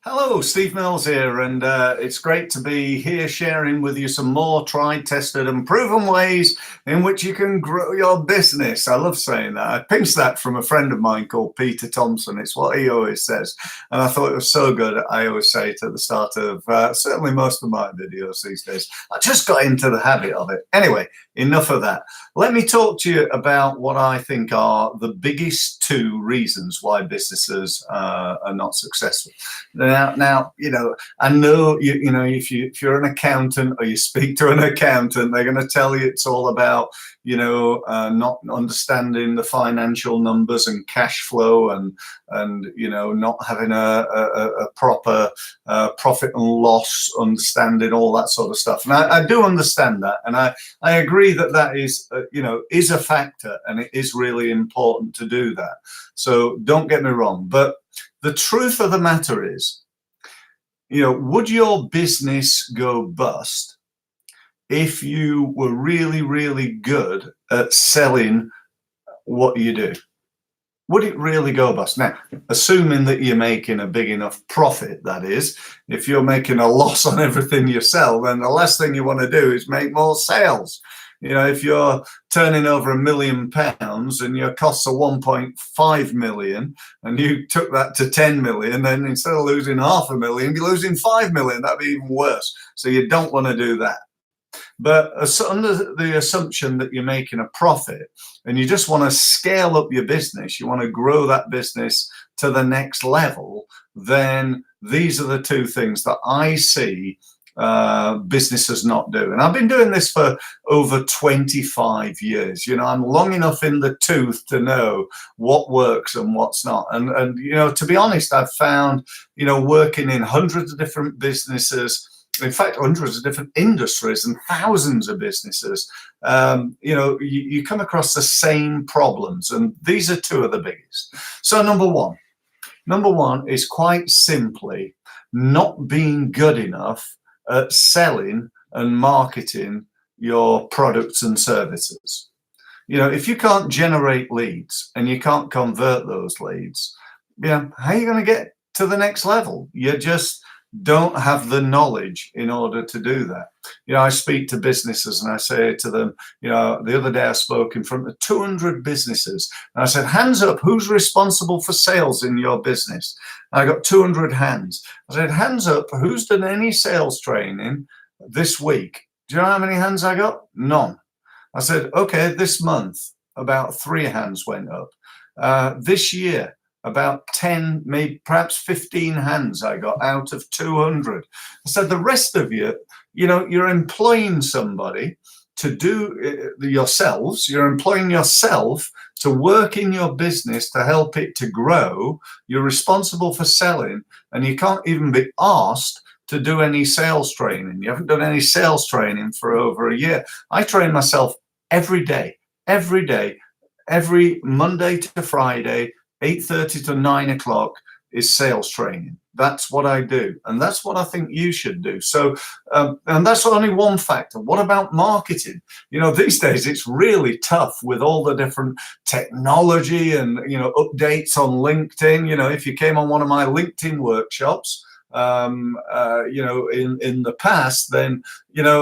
Hello, Steve Mills here, and it's great to be here sharing with you some more tried, tested, and proven ways in which you can grow your business. I love saying that. I pinched that from a friend of mine called Peter Thompson. It's what he always says, and I thought it was so good. I always say it at the start of certainly most of my videos these days. I just got into the habit of it. Anyway, enough of that. Let me talk to you about what I think are the biggest two reasons why businesses are not successful. Now, I know if you're an accountant or you speak to an accountant, they're going to tell you it's all about not understanding the financial numbers and cash flow and not having a proper profit and loss understanding, all that sort of stuff. And I do understand that, and I agree that is a factor, and it is really important to do that. So don't get me wrong, but the truth of the matter is, would your business go bust if you were really, really good at selling what you do? Would it really go bust? Now, assuming that you're making a big enough profit, that is. If you're making a loss on everything you sell, then the last thing you want to do is make more sales. If you're turning over £1 million and your costs are 1.5 million and you took that to 10 million, then instead of losing $500,000, you're losing 5 million. That'd be even worse. So you don't want to do that. But under the assumption that you're making a profit and you just want to scale up your business, you want to grow that business to the next level, then these are the two things that I see businesses not do. And I've been doing this for over 25 years. I'm long enough in the tooth to know what works and what's not. And to be honest, I've found, working in hundreds of different businesses, in fact, hundreds of different industries and thousands of businesses, you come across the same problems. And these are two of the biggest. So number one is quite simply not being good enough at selling and marketing your products and services. If you can't generate leads and you can't convert those leads, how are you going to get to the next level? You just don't have the knowledge in order to do that. I speak to businesses and I say to them, the other day I spoke in front of 200 businesses and I said, hands up, who's responsible for sales in your business? And I got 200 hands. I said, hands up, who's done any sales training this week? Do you know how many hands I got? None. I said, okay, this month, about 3 hands went up. This year, about 10, maybe perhaps 15 hands I got out of 200. I said, the rest of you, you're employing somebody to do yourselves. You're employing yourself to work in your business to help it to grow. You're responsible for selling, and you can't even be asked to do any sales training. You haven't done any sales training for over a year. I train myself every day, every Monday to Friday, 8:30 to 9 o'clock is sales training. That's what I do. And that's what I think you should do. So, and that's only one factor. What about marketing? These days it's really tough with all the different technology and, updates on LinkedIn. If you came on one of my LinkedIn workshops, in the past, then,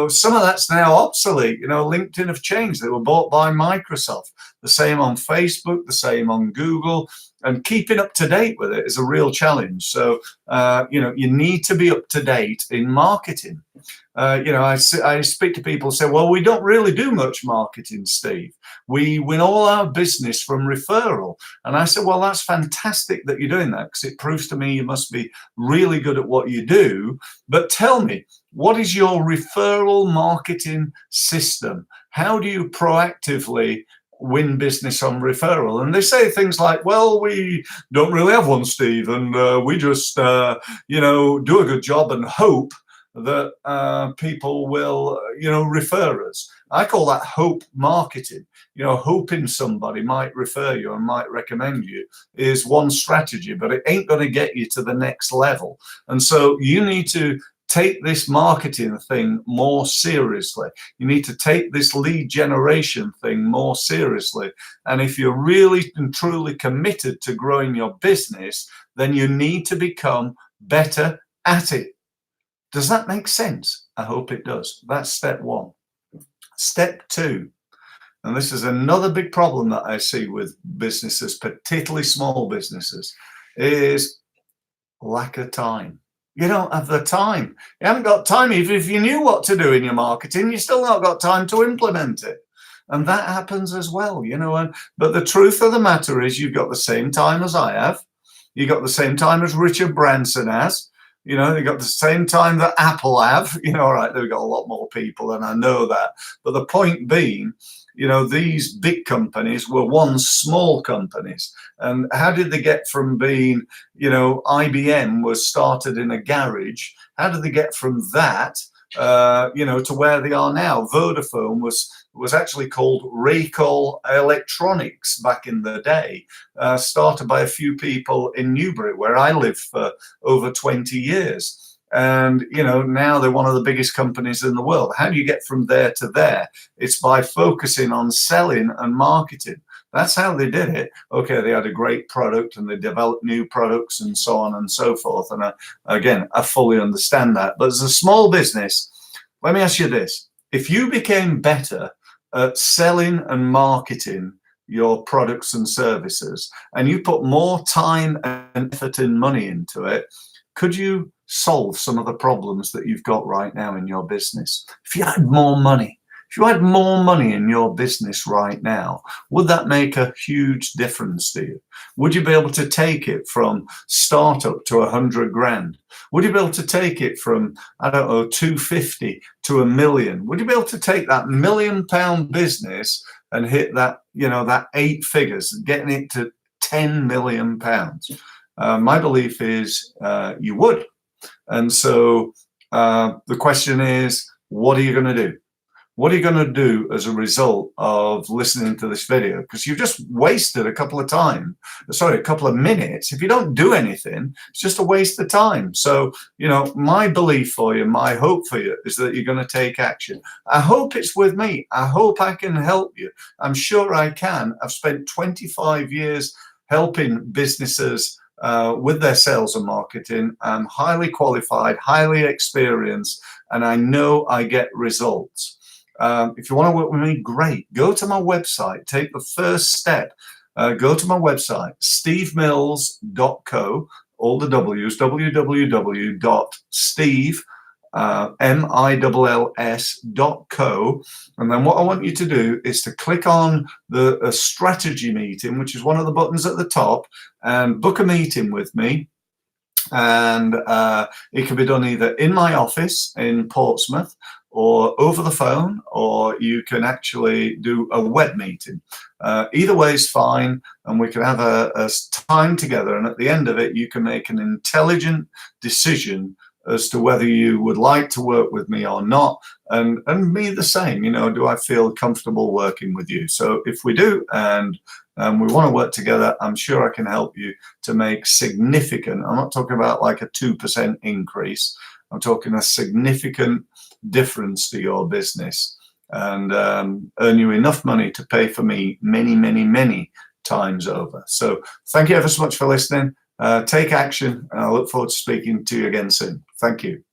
some of that's now obsolete. LinkedIn have changed. They were bought by Microsoft. The same on Facebook, the same on Google. And keeping up to date with it is a real challenge. So, you need to be up to date in marketing. I speak to people who say, well, we don't really do much marketing, Steve. We win all our business from referral. And I said, well, that's fantastic that you're doing that, because it proves to me you must be really good at what you do. But tell me, what is your referral marketing system? How do you proactively win business on referral? And they say things like, well, we don't really have one, Steve, and we just do a good job and hope that people will refer us. I call that hope marketing. Hoping somebody might refer you and might recommend you is one strategy, but it ain't going to get you to the next level. And so you need to take this marketing thing more seriously. You need to take this lead generation thing more seriously. And if you're really and truly committed to growing your business, then you need to become better at it. Does that make sense? I hope it does. That's step one. Step two, and this is another big problem that I see with businesses, particularly small businesses, is lack of time. You don't have the time. You haven't got time. Even if you knew what to do in your marketing, you still not got time to implement it. And that happens as well, you know. But the truth of the matter is you've got the same time as I have. You've got the same time as Richard Branson has. You know, you've got the same time that Apple have. You know, all right, they've got a lot more people, and I know that. But the point being, you know, these big companies were once small companies. And how did they get from being, you know, IBM was started in a garage? How did they get from that, you know, to where they are now? Vodafone was actually called Recall Electronics back in the day, started by a few people in Newbury, where I lived for over 20 years. And, you know, now they're one of the biggest companies in the world. How do you get from there to there? It's by focusing on selling and marketing. That's how they did it. Okay, they had a great product and they developed new products and so on and so forth. And again, I fully understand that. But as a small business, let me ask you this. If you became better at selling and marketing your products and services, and you put more time and effort and money into it, could you solve some of the problems that you've got right now in your business? If you had more money, if you had more money in your business right now, would that make a huge difference to you? Would you be able to take it from startup to 100 grand? Would you be able to take it from, I don't know, 250 to $1 million? Would you be able to take that £1 million business and hit that, you know, that 8 figures, getting it to £10 million? My belief is you would. And so the question is, what are you going to do? What are you going to do as a result of listening to this video? Because you've just wasted a couple of minutes. If you don't do anything, it's just a waste of time. So, you know, my belief for you, my hope for you is that you're going to take action. I hope it's with me. I hope I can help you. I'm sure I can. I've spent 25 years helping businesses with their sales and marketing. I'm highly qualified, highly experienced, and I know I get results. If you want to work with me, great. Go to my website. Take the first step. Go to my website, stevemills.co, all the W's, www.stevemills.co. And then what I want you to do is to click on the strategy meeting, which is one of the buttons at the top, and book a meeting with me. And it can be done either in my office in Portsmouth, or over the phone, or you can actually do a web meeting. Either way is fine, and we can have a time together, and at the end of it you can make an intelligent decision as to whether you would like to work with me or not, and me the same. You know, do I feel comfortable working with you? So if we do, and we want to work together, I'm sure I can help you to make significant, I'm not talking about like a 2% increase, I'm talking a significant difference to your business, and earn you enough money to pay for me many, many, many times over. So thank you ever so much for listening. Take action, and I look forward to speaking to you again soon. Thank you.